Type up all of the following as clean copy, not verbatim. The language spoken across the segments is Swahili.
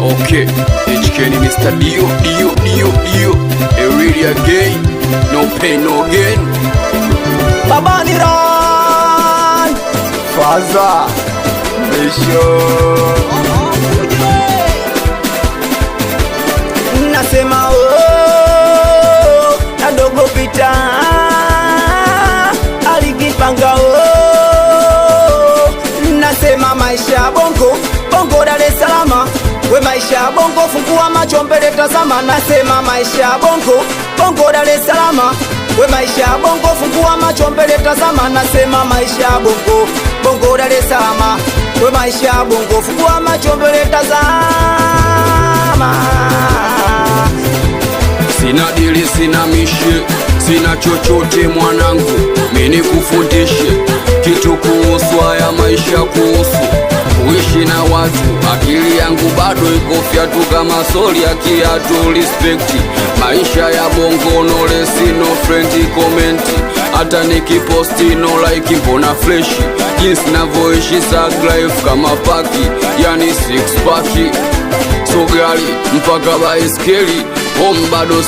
Okay, HK ni Mr. Dio. A really again, no pain no gain. Baba ni Ron Faza Misho nasema oh, Kadogo Pita alikipanga oh, nasema maisha bongo bongo Dar es Salaam, we maisha bongo fungua macho mbele tazama, nasema maisha bongo bongo Dar es Salaam, we maisha bongo fungua macho mbele tazama, nasema maisha bongo bongo Dar es Salaam, we maisha bongo fungua macho mbele tazama. Sina dili, sina mishe, sina chochote mwanangu, mini kufundishe kitu kuhusu haya maisha, kuhusu kuishi na watu. Akili yangu bado iko fyatu kama soli ya kiatu. Respect maisha ya bongo, no lesi, no friend comment. Hata nikiposti no like, mbona fresh jinsi navyoishi sag life kama paki, yani six paki. So gari mpaka baiskeli, home bado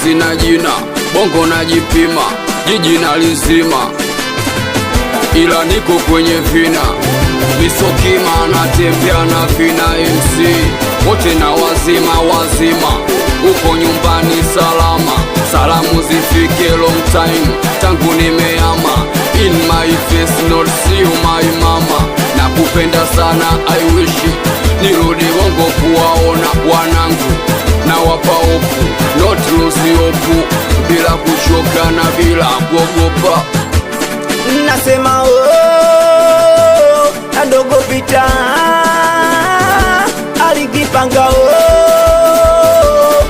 sina jina. Bongo najipima, jiji nalizima, ila niko kwenye vina. Misokima natembea na vina MC wote na wazima, uko nyumbani salama. Salamu zifike long time tangu nimeama. In my face not see you my mama. Nakupenda sana, I wish nirudi bongo kuwaona wanangu, na wapa opu not lose hope, bila kuchoka na bila kuogopa. Nasema oh, Kadogo Pita alikipanga oh,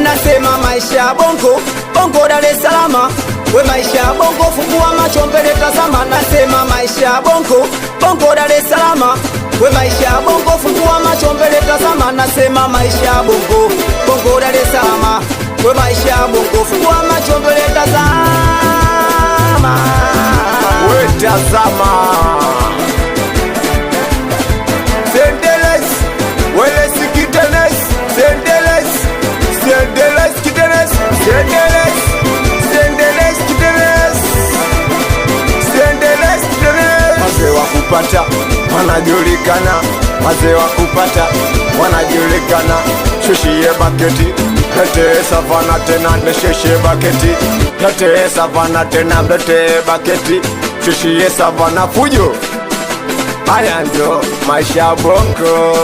nasema maisha bongo bongo Dar es Salaam, we maisha bongo fungua macho mbele tazama, nasema maisha bongo bongo Dar es Salaam, we maisha bongo fungua macho mbele tazama, nasema maisha bongo bongo Dar es Salaam, we maisha bongo fungua macho mbele tazama. Tazama Sendeles Wele sikitenes Sendeles kitenes Sendeles kitenes Wazee wa kupata wanajulikana, wazee wa kupata wanajulikana. Shushie baketi lete savana tena, nesheshe baketi lete savana tena, lete baketi Shushie savana fujo. Haya ndo maisha bongo.